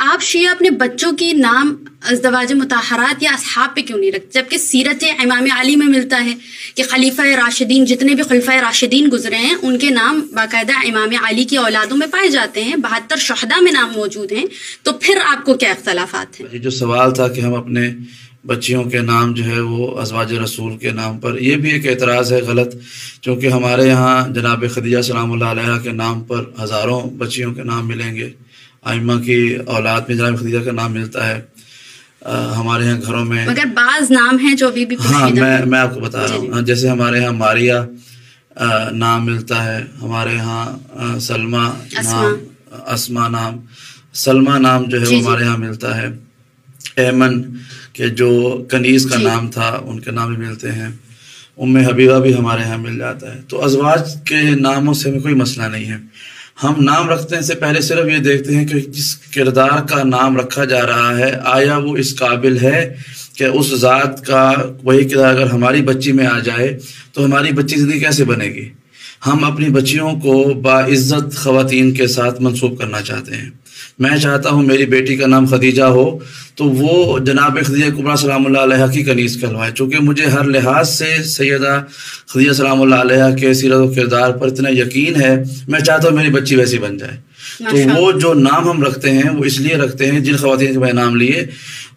آپ شیعہ اپنے بچوں کی نام ازدواج مطہرات یا اصحاب پہ کیوں نہیں رکھتے، جبکہ سیرت امام علی میں ملتا ہے کہ خلیفہ راشدین، جتنے بھی خلفۂ راشدین گزرے ہیں ان کے نام باقاعدہ امام علی کی اولادوں میں پائے جاتے ہیں، 72 شہداء میں نام موجود ہیں، تو پھر آپ کو کیا اختلافات ہیں؟ یہ جو سوال تھا کہ ہم اپنے بچیوں کے نام جو ہے وہ ازواج رسول کے نام پر، یہ بھی ایک اعتراض ہے غلط، چونکہ ہمارے یہاں جناب خدیجہ سلام اللہ علیہ کے نام پر ہزاروں بچیوں کے نام ملیں گے، ائمہ کی اولاد میں جناب خدیجہ کا نام ملتا ہے ہمارے یہاں گھروں میں، مگر بعض نام ہیں جو ابھی بھی ہاں میں آپ کو بتا رہا ہوں، جیسے ہمارے یہاں ماریہ نام ملتا ہے، ہمارے یہاں سلمہ نام، اسما نام، سلمہ نام جو ہے وہ ہمارے یہاں ملتا ہے، ایمن کہ جو کنیز کا نام تھا ان کے نام بھی ملتے ہیں، ام حبیبہ بھی ہمارے ہاں مل جاتا ہے۔ تو ازواج کے ناموں سے ہمیں کوئی مسئلہ نہیں ہے، ہم نام رکھتے ہیں سے پہلے صرف یہ دیکھتے ہیں کہ جس کردار کا نام رکھا جا رہا ہے آیا وہ اس قابل ہے کہ اس ذات کا وہی کردار اگر ہماری بچی میں آ جائے تو ہماری بچی زندگی کیسے بنے گی۔ ہم اپنی بچیوں کو باعزت خواتین کے ساتھ منسوب کرنا چاہتے ہیں، میں چاہتا ہوں میری بیٹی کا نام خدیجہ ہو تو وہ جناب خدیجہ کبریٰ سلام اللہ علیہ کی کنیز کہلوائے، چونکہ مجھے ہر لحاظ سے سیدہ خدیجہ سلام اللہ علیہ کے سیرت و کردار پر اتنا یقین ہے، میں چاہتا ہوں میری بچی ویسی بن جائے۔ تو وہ جو نام ہم رکھتے ہیں وہ اس لیے رکھتے ہیں، جن خواتین کے میں نام لیے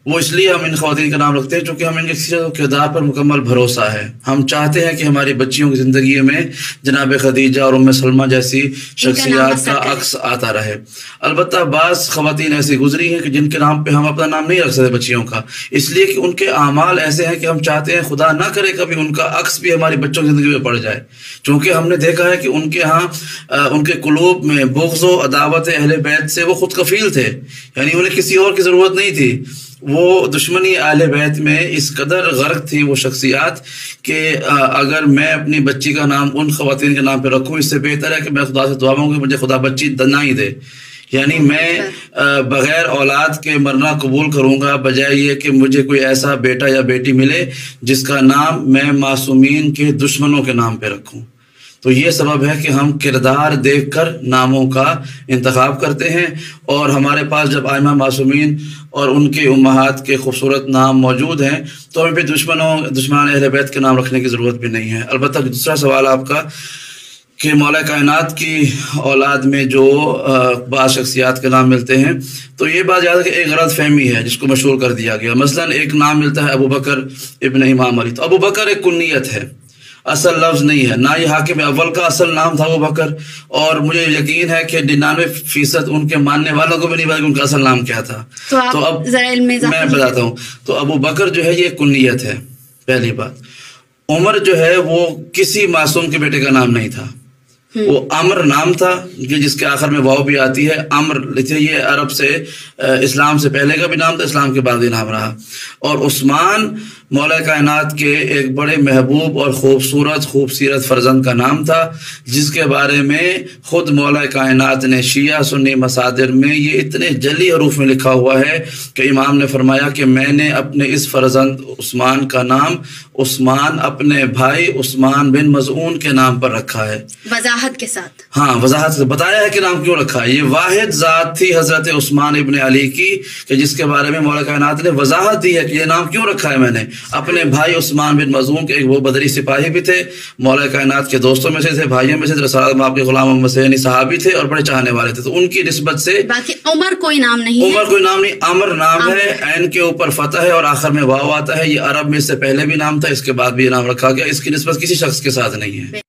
وہ اس لیے ہم ان خواتین کا نام رکھتے ہیں چونکہ ہم ان کے سیرت و کردار پر مکمل بھروسہ ہے، ہم چاہتے ہیں کہ ہماری بچیوں کی زندگی میں جناب خدیجہ اور ام سلمہ جیسی شخصیات کا عکس آتا رہے۔ البتہ بعض خواتین ایسی گزری ہیں کہ جن کے نام پہ ہم اپنا نام نہیں رکھ سکتے بچیوں کا، اس لیے کہ ان کے اعمال ایسے ہیں کہ ہم چاہتے ہیں خدا نہ کرے کبھی ان کا عکس بھی ہماری بچوں کی زندگی میں پڑ جائے، چونکہ ہم نے دیکھا ہے کہ ان کے ہاں ان کے قلوب میں بغض و عداوت اہل بیت سے وہ خود کفیل تھے، یعنی انہیں کسی اور کی ضرورت نہیں تھی، وہ دشمنی اہل بیت میں اس قدر غرق تھی وہ شخصیات کہ اگر میں اپنی بچی کا نام ان خواتین کے نام پہ رکھوں اس سے بہتر ہے کہ میں خدا سے دعا مانگوں کہ مجھے خدا بچی نہ ہی دے، یعنی میں بغیر اولاد کے مرنا قبول کروں گا بجائے یہ کہ مجھے کوئی ایسا بیٹا یا بیٹی ملے جس کا نام میں معصومین کے دشمنوں کے نام پہ رکھوں۔ تو یہ سبب ہے کہ ہم کردار دیکھ کر ناموں کا انتخاب کرتے ہیں، اور ہمارے پاس جب ائمہ معصومین اور ان کے امہات کے خوبصورت نام موجود ہیں تو ہمیں پھر دشمنان اہل بیت کے نام رکھنے کی ضرورت بھی نہیں ہے۔ البتہ دوسرا سوال آپ کا کہ مولا کائنات کی اولاد میں جو بعض شخصیات کے نام ملتے ہیں، تو یہ بات یاد ہے کہ ایک غلط فہمی ہے جس کو مشہور کر دیا گیا، مثلا ایک نام ملتا ہے ابو بکر ابن امام علی، تو ابو بکر ایک کنیت ہے، اصل لفظ نہیں ہے، نہ یہ حاکم اول کا اصل نام تھا ابو بکر، اور مجھے یقین ہے کہ 99% ان کے ماننے والوں کو بھی نہیں پتا کہ ان کا اصل نام کیا تھا۔ تو اب میں بتاتا ہوں، تو ابو بکر جو ہے یہ کنیت ہے، پہلی بات۔ عمر جو ہے وہ کسی معصوم کے بیٹے کا نام نہیں تھا، وہ عمر نام تھا جس کے آخر میں واو بھی آتی ہے، عمر، یہ عرب سے اسلام سے پہلے کا بھی نام تھا، اسلام کے بعد بھی نام رہا۔ اور عثمان مولا کائنات کے ایک بڑے محبوب اور خوبصورت فرزند کا نام تھا، جس کے بارے میں خود مولا کائنات نے شیعہ سنی مصادر میں یہ اتنے جلی حروف میں لکھا ہوا ہے کہ امام نے فرمایا کہ میں نے اپنے اس فرزند عثمان کا نام عثمان اپنے بھائی عثمان بن مظعون کے نام پر رکھا ہے، وضاحت کے ساتھ۔ ہاں وضاحت سے بتایا ہے کہ نام کیوں رکھا ہے، یہ واحد ذات تھی حضرت عثمان ابن علی کی کہ جس کے بارے میں مولا کائنات نے وضاحت دی ہے کہ یہ نام کیوں رکھا ہے میں نے اپنے بھائی عثمان بن مظعون کے، ایک وہ بدری سپاہی بھی تھے، مولا کائنات کے دوستوں میں سے تھے، بھائیوں میں سے، رسالت آپ کے غلام محمد سے یعنی صحابی تھے اور بڑے چاہنے والے تھے، تو ان کی نسبت سے باقی عمر کوئی نام نہیں، عمر کوئی نام نہیں، عمر نام ہے، عین کے اوپر فتح ہے اور آخر میں واو آتا ہے، یہ عرب میں اس سے پہلے بھی نام تھا، اس کے بعد بھی یہ نام رکھا گیا، اس کی نسبت کسی شخص کے ساتھ نہیں ہے۔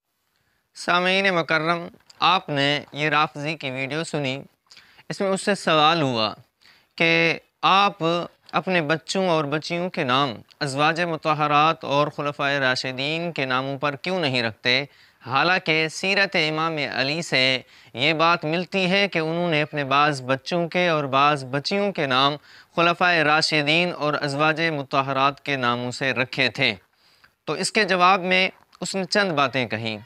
سامعین مکرم، آپ نے یہ رافضی کی ویڈیو سنی، اس میں اس سے سوال ہوا کہ آپ اپنے بچوں اور بچیوں کے نام ازواج مطہرات اور خلفائے راشدین کے ناموں پر کیوں نہیں رکھتے، حالانکہ سیرت امام علی سے یہ بات ملتی ہے کہ انہوں نے اپنے بعض بچوں کے اور بعض بچیوں کے نام خلفائے راشدین اور ازواج مطہرات کے ناموں سے رکھے تھے۔ تو اس کے جواب میں اس نے چند باتیں کہیں۔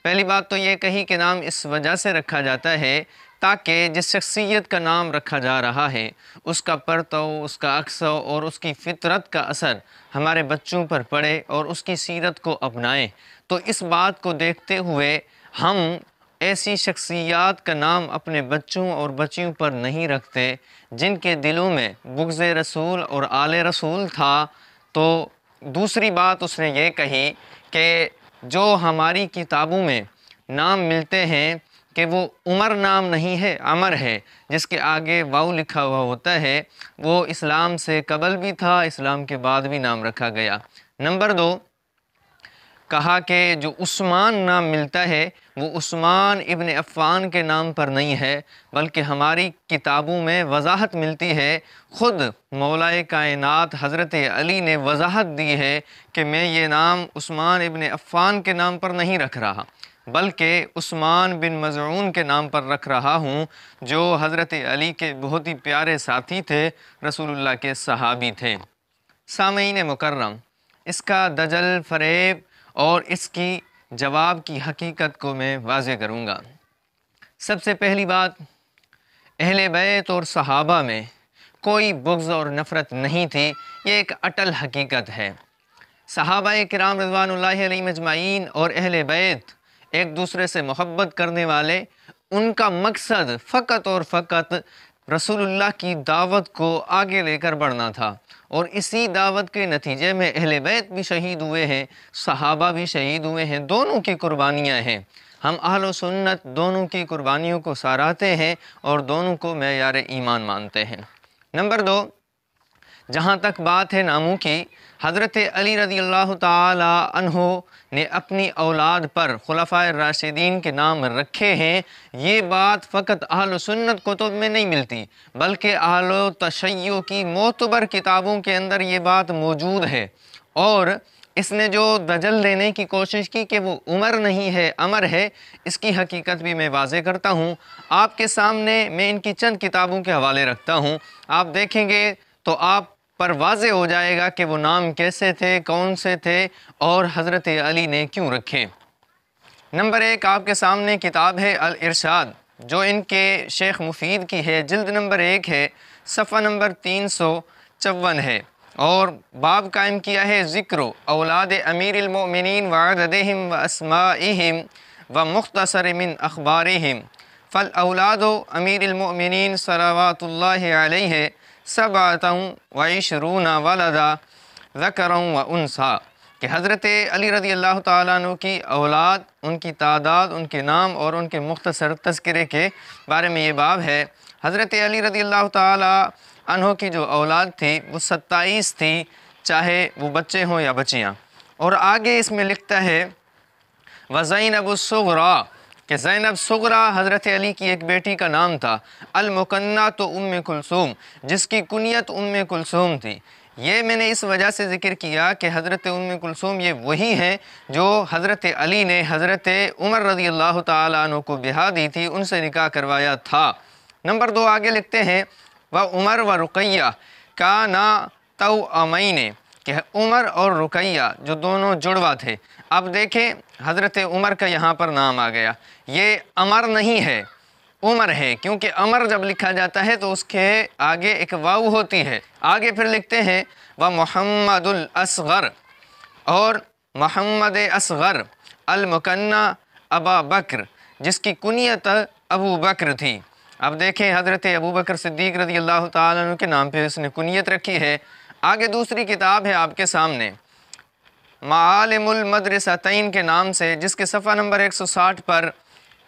پہلی بات تو یہ کہی کہ نام اس وجہ سے رکھا جاتا ہے تاکہ جس شخصیت کا نام رکھا جا رہا ہے اس کا پرتو، اس کا عکس اور اس کی فطرت کا اثر ہمارے بچوں پر پڑے اور اس کی سیرت کو اپنائیں۔ تو اس بات کو دیکھتے ہوئے ہم ایسی شخصیات کا نام اپنے بچوں اور بچیوں پر نہیں رکھتے جن کے دلوں میں بغض رسول اور آل رسول تھا۔ تو دوسری بات اس نے یہ کہی کہ جو ہماری کتابوں میں نام ملتے ہیں کہ وہ عمر نام نہیں ہے، عمر ہے، جس کے آگے واو لکھا ہوا ہوتا ہے، وہ اسلام سے قبل بھی تھا، اسلام کے بعد بھی نام رکھا گیا۔ نمبر 2، کہا کہ جو عثمان نام ملتا ہے وہ عثمان ابن عفان کے نام پر نہیں ہے، بلکہ ہماری کتابوں میں وضاحت ملتی ہے، خود مولائے کائنات حضرت علی نے وضاحت دی ہے کہ میں یہ نام عثمان ابن عفان کے نام پر نہیں رکھ رہا، بلکہ عثمان بن مظعون کے نام پر رکھ رہا ہوں، جو حضرت علی کے بہت ہی پیارے ساتھی تھے، رسول اللہ کے صحابی تھے۔ سامعین مکرم، اس کا دجل، فریب اور اس کی جواب کی حقیقت کو میں واضح کروں گا۔ سب سے پہلی بات، اہل بیت اور صحابہ میں کوئی بغض اور نفرت نہیں تھی، یہ ایک اٹل حقیقت ہے۔ صحابہ کرام رضوان اللہ علیہم اجمعین اور اہل بیت ایک دوسرے سے محبت کرنے والے، ان کا مقصد فقط اور فقط رسول اللہ کی دعوت کو آگے لے کر بڑھنا تھا، اور اسی دعوت کے نتیجے میں اہل بیت بھی شہید ہوئے ہیں، صحابہ بھی شہید ہوئے ہیں، دونوں کی قربانیاں ہیں۔ ہم اہل و سنت دونوں کی قربانیوں کو سراہتے ہیں اور دونوں کو معیار ایمان مانتے ہیں۔ نمبر 2، جہاں تک بات ہے ناموں کی، حضرت علی رضی اللہ تعالی عنہ نے اپنی اولاد پر خلفائے راشدین کے نام رکھے ہیں، یہ بات فقط اہل سنت کتب میں نہیں ملتی، بلکہ اہل تشیع کی معتبر کتابوں کے اندر یہ بات موجود ہے۔ اور اس نے جو دجل دینے کی کوشش کی کہ وہ عمر نہیں ہے، عمر ہے، اس کی حقیقت بھی میں واضح کرتا ہوں۔ آپ کے سامنے میں ان کی چند کتابوں کے حوالے رکھتا ہوں، آپ دیکھیں گے تو آپ پر واضح ہو جائے گا کہ وہ نام کیسے تھے، کون سے تھے اور حضرت علی نے کیوں رکھے۔ نمبر 1، آپ کے سامنے کتاب ہے الارشاد، جو ان کے شیخ مفید کی ہے، جلد نمبر 1 ہے، صفحہ نمبر 354 ہے، اور باب قائم کیا ہے ذکر اولاد امیر المؤمنین وعددہم واسمائہم ومختصر من اخبارہم، فالاولاد امیر المؤمنین صلوات اللہ علیہ 27 ولدا ذکر و انثیٰ، کہ حضرت علی رضی اللہ تعالیٰ عنہ کی اولاد، ان کی تعداد، ان کے نام اور ان کے مختصر تذکرے کے بارے میں یہ باب ہے۔ حضرت علی رضی اللہ تعالیٰ عنہ کی جو اولاد تھی وہ 27 تھی، چاہے وہ بچے ہوں یا بچیاں۔ اور آگے اس میں لکھتا ہے وزینب الصغریٰ، کہ زینب صغریٰ حضرت علی کی ایک بیٹی کا نام تھا، المکنۃ ام کلثوم، جس کی کنیت ام کلثوم تھی۔ یہ میں نے اس وجہ سے ذکر کیا کہ حضرت ام کلثوم یہ وہی ہیں جو حضرت علی نے حضرت عمر رضی اللہ تعالیٰ عنہ کو بیاہ دی تھی، ان سے نکاح کروایا تھا۔ نمبر 2 آگے لکھتے ہیں وعمر و رقیہ کانا توأمین، کہ عمر اور رقیہ جو دونوں جڑوا تھے۔ اب دیکھیں حضرت عمر کا یہاں پر نام آ گیا، یہ عمر نہیں ہے، عمر ہے، کیونکہ عمر جب لکھا جاتا ہے تو اس کے آگے ایک واو ہوتی ہے۔ آگے پھر لکھتے ہیں ومحمد الاصغر، اور محمد اصغر المکنہ ابا بکر، جس کی کنیت ابو بکر تھی۔ اب دیکھیں حضرت ابو بکر صدیق رضی اللہ تعالیٰ عنہ کے نام پہ اس نے کنیت رکھی ہے۔ آگے دوسری کتاب ہے آپ کے سامنے معالم المدرستین کے نام سے، جس کے صفحہ نمبر 160 پر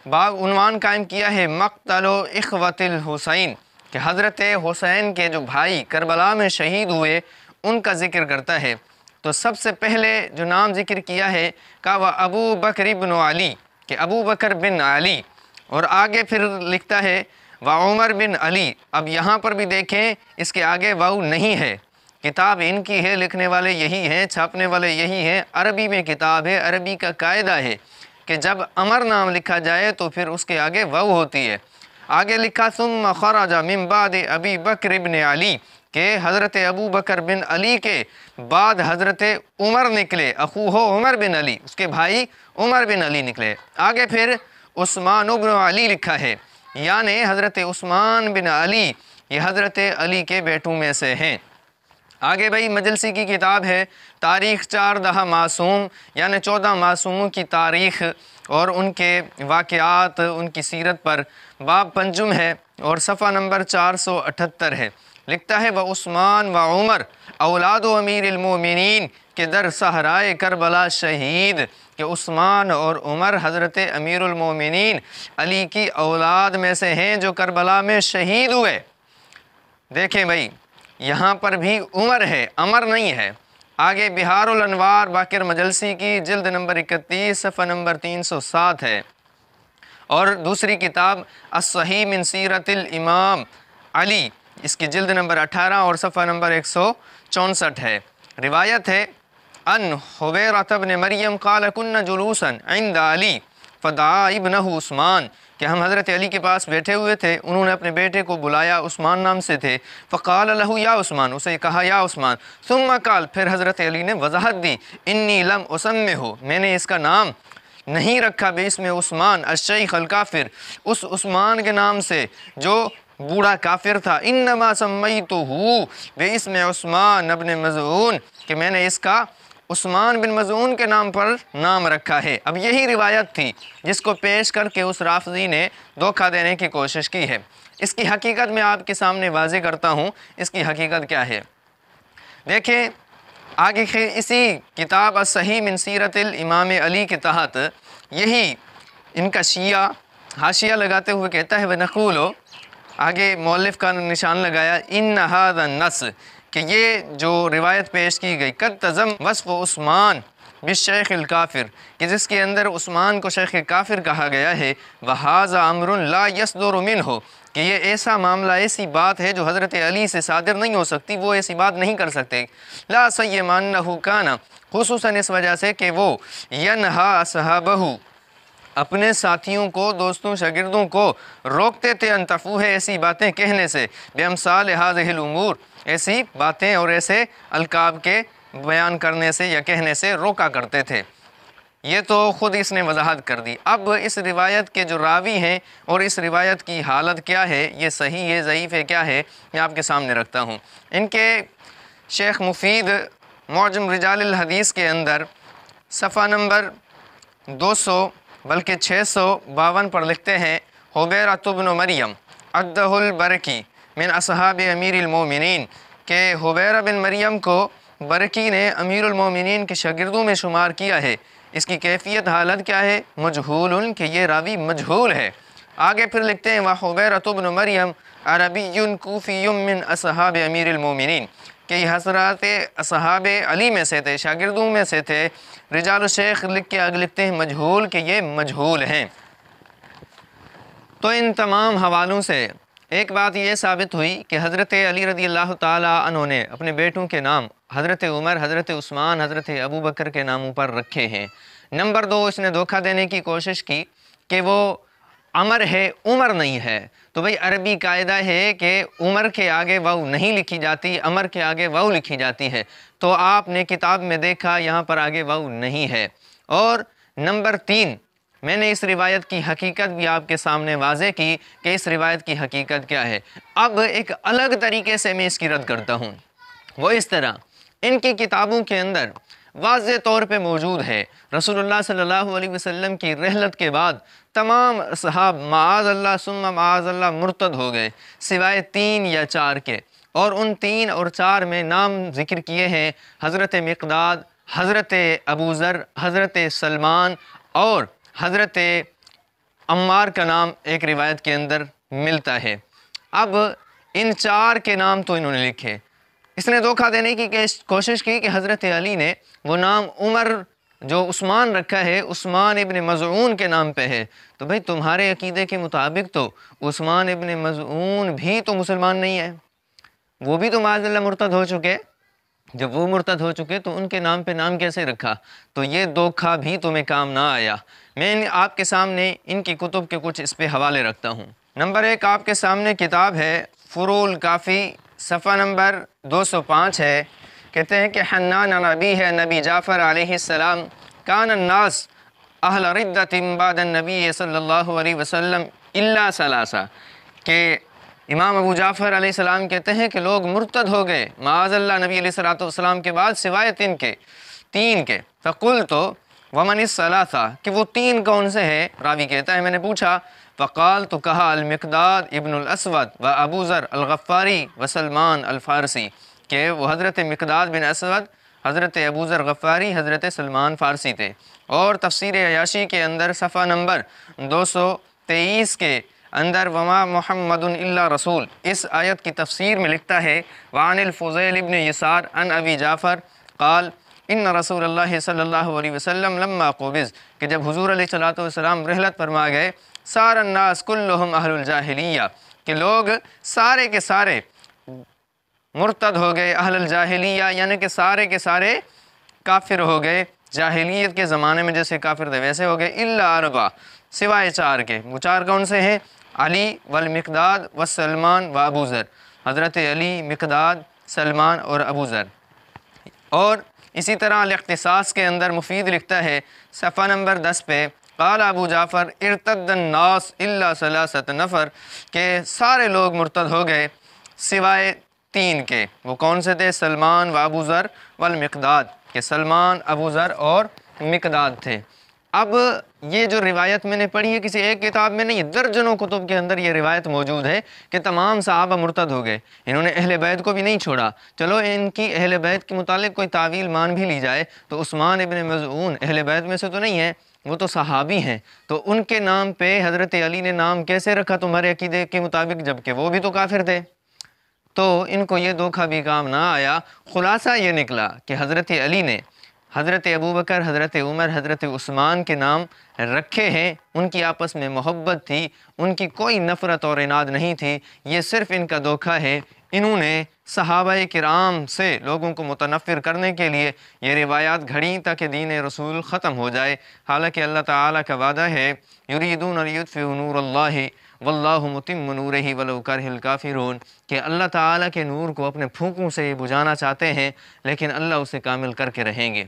باب عنوان قائم کیا ہے مقتل و اخوت الحسین، کہ حضرت حسین کے جو بھائی کربلا میں شہید ہوئے ان کا ذکر کرتا ہے۔ تو سب سے پہلے جو نام ذکر کیا ہے کہ وہ ابو بکر بن علی، کہ ابو بکر بن علی، اور آگے پھر لکھتا ہے وعمر بن علی۔ اب یہاں پر بھی دیکھیں اس کے آگے واو نہیں ہے، کتاب ان کی ہے، لکھنے والے یہی ہیں، چھاپنے والے یہی ہیں، عربی میں کتاب ہے، عربی کا قاعدہ ہے کہ جب عمر نام لکھا جائے تو پھر اس کے آگے واو ہوتی ہے۔ آگے لکھا ثم خرج من بعد ابی بکر بن علی، کہ حضرت ابو بکر بن علی کے بعد حضرت عمر نکلے، اخوہ عمر بن علی، اس کے بھائی عمر بن علی نکلے۔ آگے پھر عثمان بن علی لکھا ہے، یعنی حضرت عثمان بن علی یہ حضرت علی کے بیٹوں میں سے ہیں۔ آگے بھائی مجلسی کی کتاب ہے تاریخ 14 معصوم، یعنی 14 معصوموں کی تاریخ اور ان کے واقعات، ان کی سیرت پر، باب پنجم ہے اور صفحہ نمبر 478 ہے۔ لکھتا ہے وعثمان وعمر اولاد امیر المومنین کہ در صحرائے کربلا شہید، کہ عثمان اور عمر حضرت امیر المومنین علی کی اولاد میں سے ہیں جو کربلا میں شہید ہوئے۔ دیکھیں بھائی یہاں پر بھی عمر ہے، عمر نہیں ہے۔ آگے بہار الانوار باقر مجلسی کی جلد نمبر 31 صفحہ نمبر 307 ہے، اور دوسری کتاب الصحیح من سیرت الامام علی، اس کی جلد نمبر 18 اور صفحہ نمبر 164 ہے۔ روایت ہے ان حبیرۃ بن مریم قال کن جلوسا عند علی فدعا ابنہ عثمان، کہ ہم حضرت علی کے پاس بیٹھے ہوئے تھے، انہوں نے اپنے بیٹے کو بلایا، عثمان نام سے تھے، فقال لہ یا عثمان، اسے کہا یا عثمان، ثم قال، پھر حضرت علی نے وضاحت دی، انی لم اسمہ، میں نے اس کا نام نہیں رکھا باسم عثمان الشیخ الکافر، اس عثمان کے نام سے جو بوڑھا کافر تھا، انما سمیتہ باسم عثمان ابن مظعون، کہ میں نے اس کا عثمان بن مظعون کے نام پر نام رکھا ہے۔ اب یہی روایت تھی جس کو پیش کر کے اس رافضی نے دھوکہ دینے کی کوشش کی ہے۔ اس کی حقیقت میں آپ کے سامنے واضح کرتا ہوں، اس کی حقیقت کیا ہے۔ دیکھیں آگے اسی کتاب الصحیح من سیرت الامام علی کے تحت یہی ان کا شیعہ حاشیہ لگاتے ہوئے کہتا ہے وَنَقُولُ، آگے مؤلف کا نشان لگایا ان هذا النص، کہ یہ جو روایت پیش کی گئی قد تزم وصف عثمان بالشیخ الکافر، کہ جس کے اندر عثمان کو شیخ کافر کہا گیا ہے، وَهَذَا أَمْرٌ لَا يَصْدُرُ مِنْهُ، کہ یہ ایسا معاملہ، ایسی بات ہے جو حضرت علی سے صادر نہیں ہو سکتی، وہ ایسی بات نہیں کر سکتے۔ لا سیما انہ کان، خصوصاً اس وجہ سے کہ وہ ینہا اصحابہ، اپنے ساتھیوں کو، دوستوں، شاگردوں کو روکتے تھے ان تفوہ، ایسی باتیں کہنے سے، بامثال ہذہ الامور، ایسی باتیں اور ایسے القاب کے بیان کرنے سے یا کہنے سے روکا کرتے تھے۔ یہ تو خود اس نے وضاحت کر دی۔ اب اس روایت کے جو راوی ہیں اور اس روایت کی حالت کیا ہے، یہ صحیح ہے ضعیف ہے کیا ہے، میں آپ کے سامنے رکھتا ہوں۔ ان کے شیخ مفید معجم رجال الحدیث کے اندر صفحہ نمبر 200 بلکہ 652 پر لکھتے ہیں حبیرۃ بن مریم عدہ البرکی من اصحاب امیر المومنین، کہ حبیرہ بن مریم کو برکی نے امیر المومنین کے شاگردوں میں شمار کیا ہے۔ اس کی کیفیت حالت کیا ہے، مجہول، کہ یہ راوی مجہول ہے۔ آگے پھر لکھتے ہیں وحبیرۃ بن مریم عربی کوفی من اصحاب امیر المومنین، کہ یہ حضرات اصحاب علی میں سے تھے، شاگردوں میں سے تھے۔ رجال الشیخ لکھ کے آگے لکھتے ہیں مجہول، کہ یہ مجہول ہیں۔ تو ان تمام حوالوں سے ایک بات یہ ثابت ہوئی کہ حضرت علی رضی اللہ تعالیٰ عنہ نے اپنے بیٹوں کے نام حضرت عمر، حضرت عثمان، حضرت ابو بکر کے ناموں پر رکھے ہیں۔ نمبر 2، اس نے دھوکہ دینے کی کوشش کی کہ وہ عمر ہے، عمر نہیں ہے۔ تو بھئی عربی قاعدہ ہے کہ عمر کے آگے واو نہیں لکھی جاتی، عمر کے آگے واو لکھی جاتی ہے۔ تو آپ نے کتاب میں دیکھا یہاں پر آگے واو نہیں ہے۔ اور نمبر 3، میں نے اس روایت کی حقیقت بھی آپ کے سامنے واضح کی کہ اس روایت کی حقیقت کیا ہے۔ اب ایک الگ طریقے سے میں اس کی رد کرتا ہوں، وہ اس طرح ان کی کتابوں کے اندر واضح طور پہ موجود ہے رسول اللہ صلی اللہ علیہ وسلم کی رحلت کے بعد تمام اصحاب معاذ اللہ ثم معاذ اللہ مرتد ہو گئے سوائے 3 یا 4 کے، اور ان 3 اور 4 میں نام ذکر کیے ہیں حضرت مقداد، حضرت ابو ذر، حضرت سلمان اور حضرت عمار کا نام ایک روایت کے اندر ملتا ہے۔ اب ان 4 کے نام تو انہوں نے لکھے۔ اس نے دھوکہ دینے کی کوشش کی کہ حضرت علی نے وہ نام عمر جو عثمان رکھا ہے عثمان ابن مظعون کے نام پہ ہے۔ تو بھئی تمہارے عقیدے کے مطابق تو عثمان ابن مظعون بھی تو مسلمان نہیں ہے، وہ بھی تو معاذ اللہ مرتد ہو چکے۔ جب وہ مرتد ہو چکے تو ان کے نام پہ نام کیسے رکھا؟ تو یہ دھوکہ بھی تمہیں کام نہ آیا۔ میں آپ کے سامنے ان کی کتب کے کچھ اس پہ حوالے رکھتا ہوں۔ نمبر 1 آپ کے سامنے کتاب ہے فروع الکافی، صفحہ نمبر 205 ہے۔ کہتے ہیں کہ حنان عن ابی ہے نبی جعفر علیہ السلام کان الناس اہل ردت بعد النبی صلی اللہ علیہ وسلم الا ثلاثہ، کہ امام ابو جعفر علیہ السلام کہتے ہیں کہ لوگ مرتد ہو گئے معاذ اللہ نبی علیہ الصلوۃ والسلام کے بعد سوائے تین کے فقلت ومن الثلاثہ کہ وہ تین کون سے ہیں؟ راوی کہتا ہے میں نے پوچھا فقال تو کہا المقداد ابن الاسود و ابو ذر الغفاری و سلمان الفارسی کہ وہ حضرت مقداد بن اسود، حضرت ابو ذر غفاری، حضرت سلمان فارسی تھے۔ اور تفسیر عیاشی کے اندر صفحہ نمبر 223 کے اندر وما محمد الا رسول اس آیت کی تفسیر میں لکھتا ہے وعن الفضیل ابن یسار عن ابی جعفر قال ان رسول اللہ صلی اللہ علیہ وسلم لما قبض کہ جب حضور علیہ السلام رحلت فرما گئے سار الناس کلہم اہل الجاہلیہ کہ لوگ سارے کے سارے مرتد ہو گئے، اہل الجاہلیہ یعنی کہ سارے کے سارے کافر ہو گئے، جاہلیت کے زمانے میں جیسے کافر تھے ویسے ہو گئے، الا اربع سوائے چار کے۔ وہ چار کون سے ہیں؟ علی والمقداد والسلمان و ابو ذر، حضرت علی، مقداد، سلمان اور ابو ذر۔ اور اسی طرح الاختصاص کے اندر مفید لکھتا ہے صفحہ نمبر 10 پہ قال ابو جعفر ارتد الناس الا ثلاثۃ نفر کہ سارے لوگ مرتد ہو گئے سوائے تین کے۔ وہ کون سے تھے؟ سلمان و ابو ذر والمقداد کہ سلمان، ابو ذر اور مقداد تھے۔ اب یہ جو روایت میں نے پڑھی ہے کسی ایک کتاب میں نہیں، درجنوں کتب کے اندر یہ روایت موجود ہے کہ تمام صحابہ مرتد ہو گئے، انہوں نے اہل بیت کو بھی نہیں چھوڑا۔ چلو ان کی اہل بیت کے متعلق کوئی تعویل مان بھی لی جائے تو عثمان ابن مظعون اہل بیت میں سے تو نہیں ہے، وہ تو صحابی ہیں، تو ان کے نام پہ حضرت علی نے نام کیسے رکھا تمہارے عقیدے کے مطابق جبکہ وہ بھی تو کافر تھے؟ تو ان کو یہ دھوکہ بھی کام نہ آیا۔ خلاصہ یہ نکلا کہ حضرت علی نے حضرت ابوبکر، حضرت عمر، حضرت عثمان کے نام رکھے ہیں، ان کی آپس میں محبت تھی، ان کی کوئی نفرت اور عناد نہیں تھی، یہ صرف ان کا دھوکہ ہے۔ انہوں نے صحابہ کرام سے لوگوں کو متنفر کرنے کے لیے یہ روایات گھڑیں تاکہ دین رسول ختم ہو جائے، حالانکہ اللہ تعالیٰ کا وعدہ ہے یریدون لیطفئوا نور اللہ واللہ متم نورہ ولو کرہ الکافرون کہ اللہ تعالیٰ کے نور کو اپنے پھونکوں سے بجھانا چاہتے ہیں لیکن اللہ اسے کامل کر کے رہیں گے۔